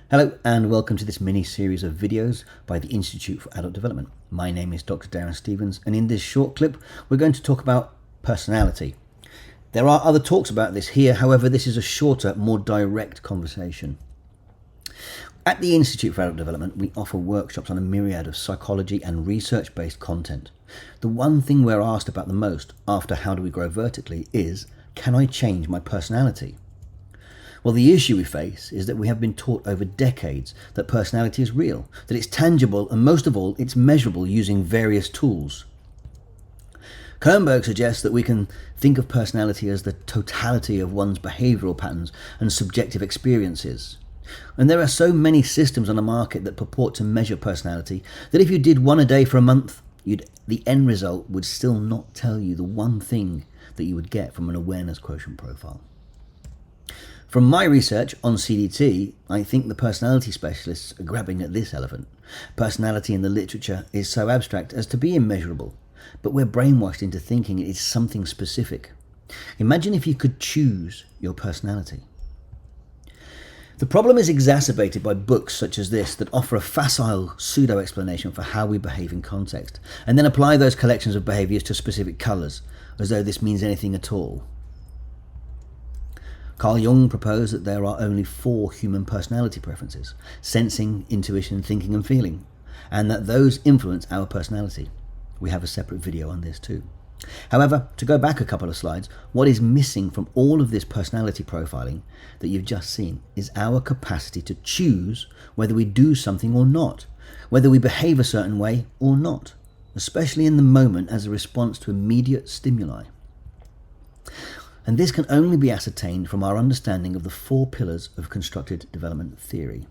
Hello and welcome to this mini-series of videos by the Institute for Adult Development. My name is Dr. Darren Stevens, and in this short clip we're going to talk about personality. There are other talks about this here, however this is a shorter, more direct conversation. At the Institute for Adult Development we offer workshops on a myriad of psychology and research-based content. The one thing we're asked about the most after How Do We Grow Vertically is, can I change my personality? Well, the issue we face is that we have been taught over decades that personality is real, that it's tangible, and most of all, it's measurable using various tools. Kernberg suggests that we can think of personality as the totality of one's behavioural patterns and subjective experiences. And there are so many systems on the market that purport to measure personality that if you did one a day for a month, the end result would still not tell you the one thing that you would get from an awareness quotient profile. From my research on CDT, I think the personality specialists are grabbing at this elephant. Personality in the literature is so abstract as to be immeasurable, but we're brainwashed into thinking it is something specific. Imagine if you could choose your personality. The problem is exacerbated by books such as this that offer a facile pseudo-explanation for how we behave in context, and then apply those collections of behaviours to specific colours, as though this means anything at all. Carl Jung proposed that there are only 4 human personality preferences: sensing, intuition, thinking and feeling, and that those influence our personality. We have a separate video on this too. However, to go back a couple of slides, what is missing from all of this personality profiling that you've just seen is our capacity to choose whether we do something or not, whether we behave a certain way or not, especially in the moment as a response to immediate stimuli. And this can only be ascertained from our understanding of the 4 pillars of constructed development theory.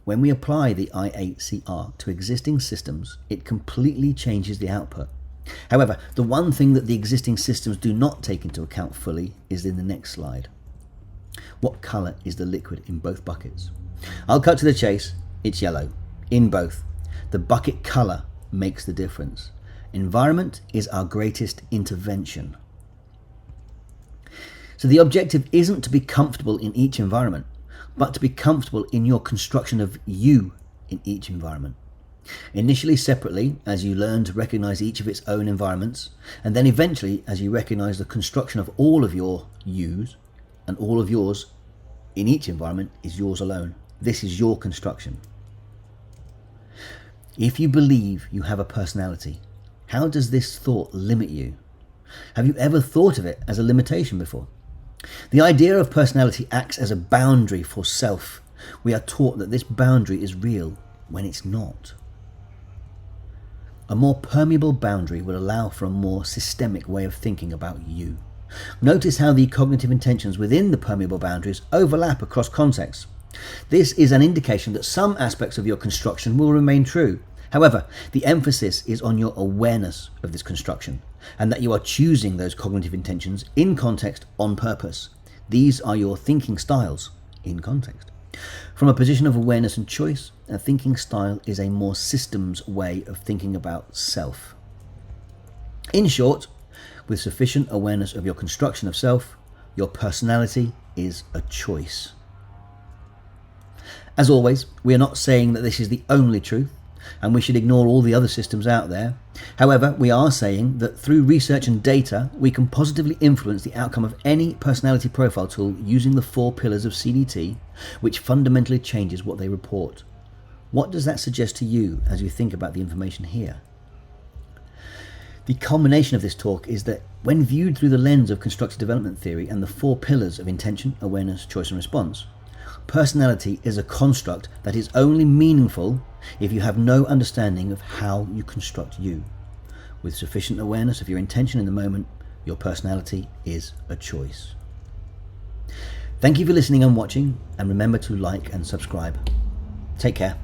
When we apply the I8CR to existing systems, it completely changes the output. However, the one thing that the existing systems do not take into account fully is in the next slide. What colour is the liquid in both buckets? I'll cut to the chase. It's yellow, in both. The bucket colour makes the difference. Environment is our greatest intervention. So the objective isn't to be comfortable in each environment, but to be comfortable in your construction of you in each environment. Initially separately, as you learn to recognize each of its own environments, and then eventually as you recognize the construction of all of your yous, and all of yours in each environment is yours alone. This is your construction. If you believe you have a personality, how does this thought limit you? Have you ever thought of it as a limitation before? The idea of personality acts as a boundary for self. We are taught that this boundary is real when it's not. A more permeable boundary would allow for a more systemic way of thinking about you. Notice how the cognitive intentions within the permeable boundaries overlap across contexts. This is an indication that some aspects of your construction will remain true. However, the emphasis is on your awareness of this construction, and that you are choosing those cognitive intentions in context on purpose. These are your thinking styles in context. From a position of awareness and choice, a thinking style is a more systems way of thinking about self. In short, with sufficient awareness of your construction of self, your personality is a choice. As always, we are not saying that this is the only truth, and we should ignore all the other systems out there. However, we are saying that through research and data, we can positively influence the outcome of any personality profile tool using the 4 pillars of CDT, which fundamentally changes what they report. What does that suggest to you as you think about the information here? The culmination of this talk is that when viewed through the lens of constructive development theory and the 4 pillars of intention, awareness, choice and response, personality is a construct that is only meaningful if you have no understanding of how you construct you. With sufficient awareness of your intention in the moment, your personality is a choice. Thank you for listening and watching, and remember to like and subscribe. Take care.